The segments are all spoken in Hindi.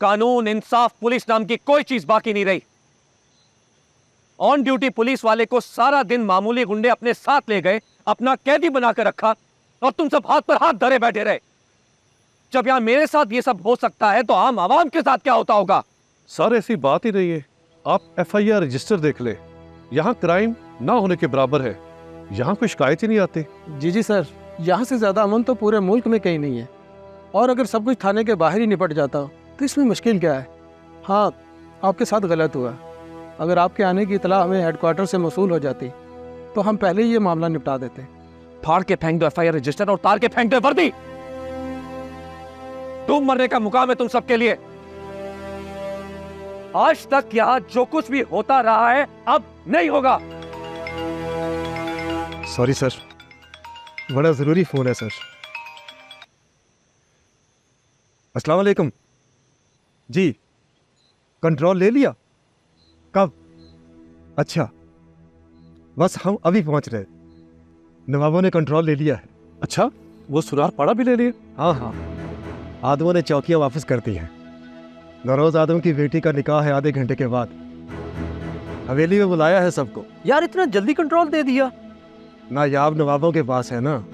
कानून, इंसाफ, पुलिस नाम की कोई चीज बाकी नहीं रही। ऑन ड्यूटी पुलिस वाले को सारा दिन मामूली गुंडे अपने साथ ले गए, अपना कैदी बनाकर रखा, और तुम सब हाथ पर हाथ धरे बैठे रहे। जब यहां मेरे साथ ये सब हो सकता है तो आम आवाम के साथ क्या होता होगा? सर ऐसी बात ही नहीं है। आप FIR रजिस्टर देख ले, यहाँ क्राइम ना होने के बराबर है। यहाँ कोई शिकायत ही नहीं आती। जी सर, यहाँ से ज़्यादा अमन तो पूरे मुल्क में कहीं नहीं है। और अगर सब कुछ थाने के बाहर ही निपट जाता तो इसमें मुश्किल क्या है? हाँ, आपके साथ गलत हुआ। अगर आपके आने की इतला हमें हेडक्वार्टर से मौसूल हो जाती तो हम पहले ही ये मामला निपटा देते। फाड़ के फेंक दो FIR रजिस्टर और तार के फेंक दो वर्दी। तुम मरने का मुकाम है तुम सबके लिए। आज तक यहां जो कुछ भी होता रहा है अब नहीं होगा। सॉरी सर, बड़ा ज़रूरी फ़ोन है सर। अस्सलाम वालेकुम। जी, कंट्रोल ले लिया? कब? अच्छा, बस हम अभी पहुंच रहे। नवाबों ने कंट्रोल ले लिया है। अच्छा, वो सुरार पाड़ा भी ले लिए? हाँ हाँ, आदमों ने चौकियां वापस कर दी हैं। नरोज आदम की बेटी का निकाह है आधे घंटे के बाद। हवेली में बुलाया है सबको। यार इतना जल्दी कंट्रोल दे दिया? नायाब नवाबों के पास है ना,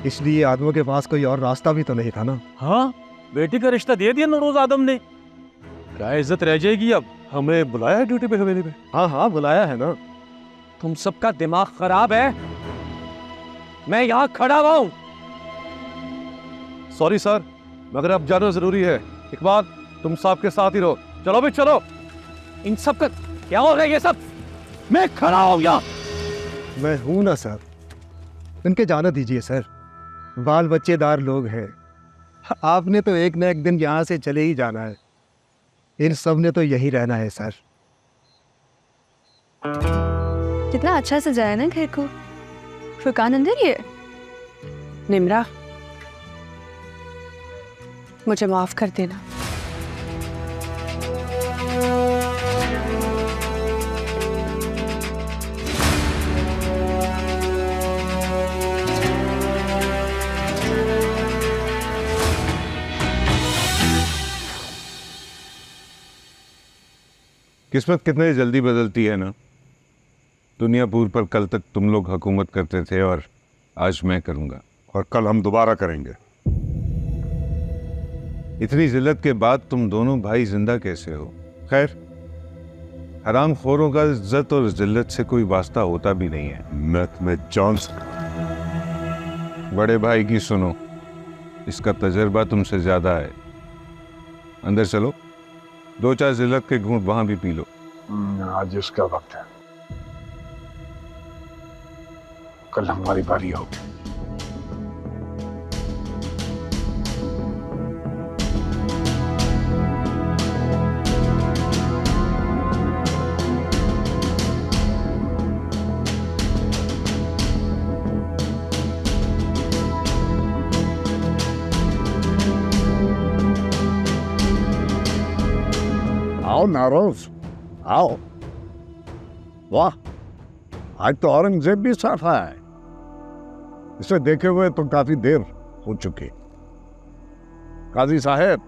इसलिए आदमों के पास कोई और रास्ता भी तो नहीं था ना। हाँ, बेटी का रिश्ता दे दिया नरोज आदम ने। क्या इज्जत रह जाएगी अब? हमें बुलाया है ड्यूटी पे हवेली में। हाँ हाँ, बुलाया है ना। तुम सबका दिमाग खराब है? मैं यहां खड़ा हुआ हूं। सॉरी सर, मगर अब जाना जरूरी है। इकबाल, तुम साहब के साथ ही रहो। चलो भी चलो। इन सब का क्या हो रहा है ये सब? मैं खड़ा हूं यहां। मैं हूं ना सर, इनके जाने दीजिए सर। बाल बच्चेदार लोग हैं। आपने तो एक न एक दिन यहाँ से चले ही जाना है। इन सब ने तो यही रहना है सर। कितना अच्छा सजाया ना घर को। फुरकान अंदर ही है। निम्रा, मुझे माफ कर देना। किस्मत कितनी जल्दी बदलती है ना। दुनियापुर पर कल तक तुम लोग हुकूमत करते थे और आज मैं करूंगा, और कल हम दोबारा करेंगे। इतनी जिल्लत के बाद तुम दोनों भाई जिंदा कैसे हो? खैर, हराम खोरों का इज्जत और जिल्लत से कोई वास्ता होता भी नहीं है। मैं तुम्हें जान बड़े भाई की सुनो, इसका तजर्बा तुमसे ज्यादा है। अंदर चलो, दो चार जिल्लत के घूंट वहां भी पी लो। आज इसका वक्त है, कल हमारी बारी होगी। आओ नारोज, आओ। वाह, आज तो औरंगजेब भी साथ आया है। इसे देखे हुए तो काफी देर हो चुकी। काजी साहब,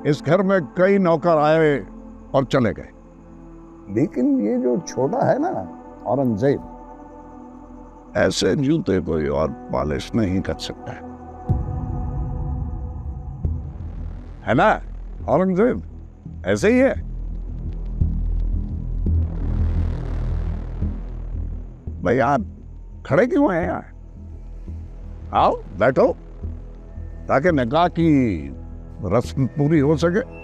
इस घर में कई नौकर आए और चले गए, लेकिन ये जो छोटा है ना औरंगजेब, ऐसे जूते कोई और पॉलिश नहीं कर सकता है ना औरंगजेब? ऐसे ही है। भाई आप खड़े क्यों हैं यहाँ? आओ बैठो, ताकि निकाह की रस्म पूरी हो सके।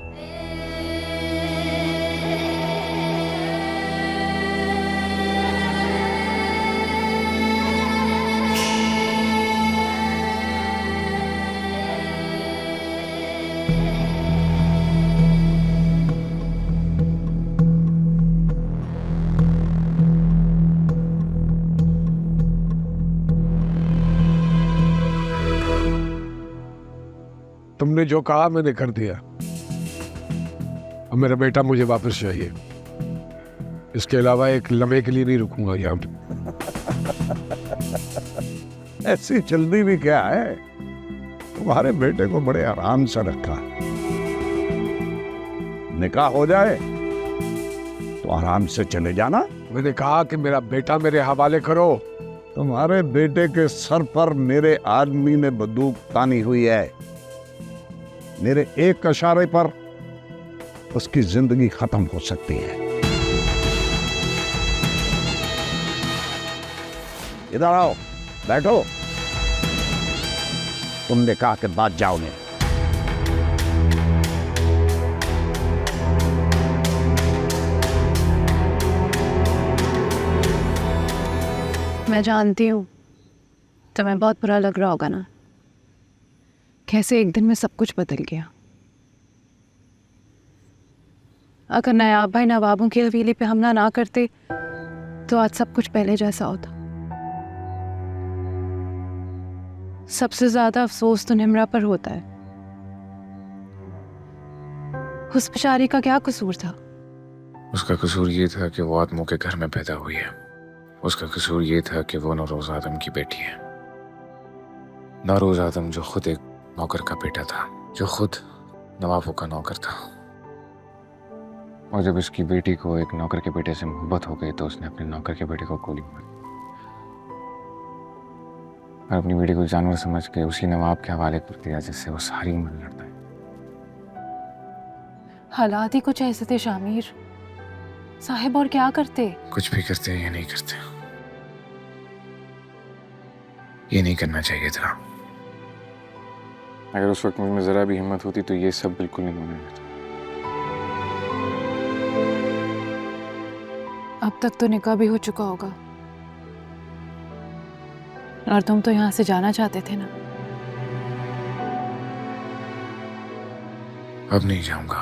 तुमने जो कहा मैंने कर दिया। अब मेरा बेटा मुझे वापस चाहिए। इसके अलावा एक लम्हे के लिए नहीं रुकूंगा यहाँ पे। ऐसी जल्दी भी क्या है? तुम्हारे बेटे को बड़े आराम से रखा। निकाह हो जाए तो आराम से चले जाना। मैंने कहा कि मेरा बेटा मेरे हवाले करो। तुम्हारे बेटे के सर पर मेरे आदमी ने बंदूक तानी हुई है। मेरे एक इशारे पर उसकी जिंदगी खत्म हो सकती है। इधर आओ, बैठो। तुमने कहा कि बाद जाओगे। मैं जानती हूँ तुम्हें बहुत बुरा लग रहा होगा ना, कैसे एक दिन में सब कुछ बदल गया। अगर नायाब भाई नवाबों की हवेली पे हमला ना करते तो आज सब कुछ पहले जैसा होता। सबसे ज्यादा अफसोस तो निम्रा पर होता है। उस बेचारी का क्या कसूर था? उसका कसूर ये था कि वो आदमों के घर में पैदा हुई है। उसका कसूर ये था कि वो नौरोज आदम की बेटी है। नौरोज आदम जो खुद एक नौकर का बेटा था, जो खुद नवाबों का नौकर था। और जब उसकी बेटी को एक नौकर के बेटे से मोहब्बत हो गई तो उसने अपने नौकर के बेटे को गोली मारी और अपनी बेटी को जानवर समझ के उसी नवाब के हवाले कर दिया जिससे वो सारी उम्र लड़ता है। हालात ही कुछ ऐसे थे शामिर साहिब, और क्या करते? कुछ भी करते हैं या नहीं करते, ये नहीं करना चाहिए था। अगर उस वक्त मुझमें जरा भी हिम्मत होती तो ये सब बिल्कुल नहीं होने देता। अब तक तो निकाह भी हो चुका होगा और तुम तो यहाँ से जाना चाहते थे ना। अब नहीं जाऊंगा,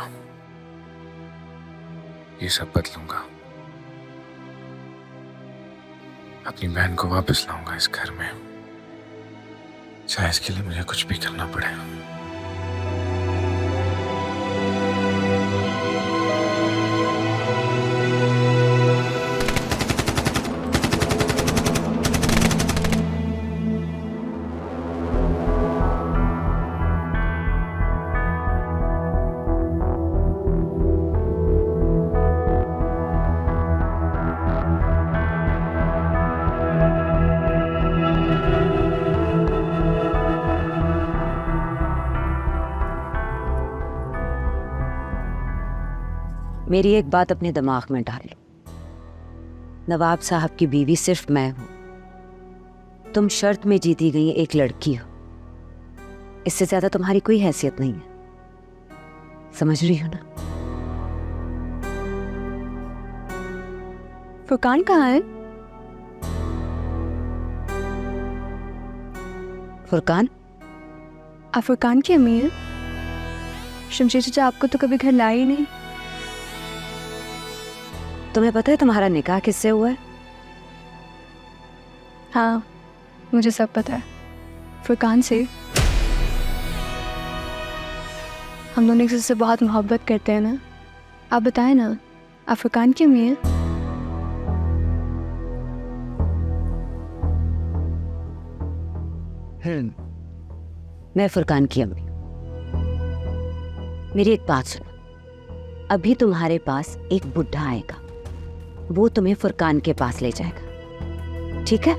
ये सब बदलूंगा। अपनी बहन को वापस लाऊंगा इस घर में, चाहे इसके लिए मुझे कुछ भी करना पड़े। मेरी एक बात अपने दिमाग में डाल लो, नवाब साहब की बीवी सिर्फ मैं हूं। तुम शर्त में जीती गई एक लड़की हो, इससे ज्यादा तुम्हारी कोई हैसियत नहीं है। समझ रही हो ना? फुरकान कहाँ है? फुरकान? आप फुरकान की अम्मी हैं? शमशेर चाचा आपको तो कभी घर लाए ही नहीं। तुम्हें पता है तुम्हारा निकाह किससे हुआ है? हाँ, मुझे सब पता है। फुरकान से। हम दोनों एक दूसरे से बहुत मोहब्बत करते हैं ना। आप बताएं ना, आप फुरकान की अम्मी हैं? मैं फुरकान की अम्मी। मेरी एक बात सुनो, अभी तुम्हारे पास एक बुढ़ा आएगा, वो तुम्हें फुरकान के पास ले जाएगा, ठीक है?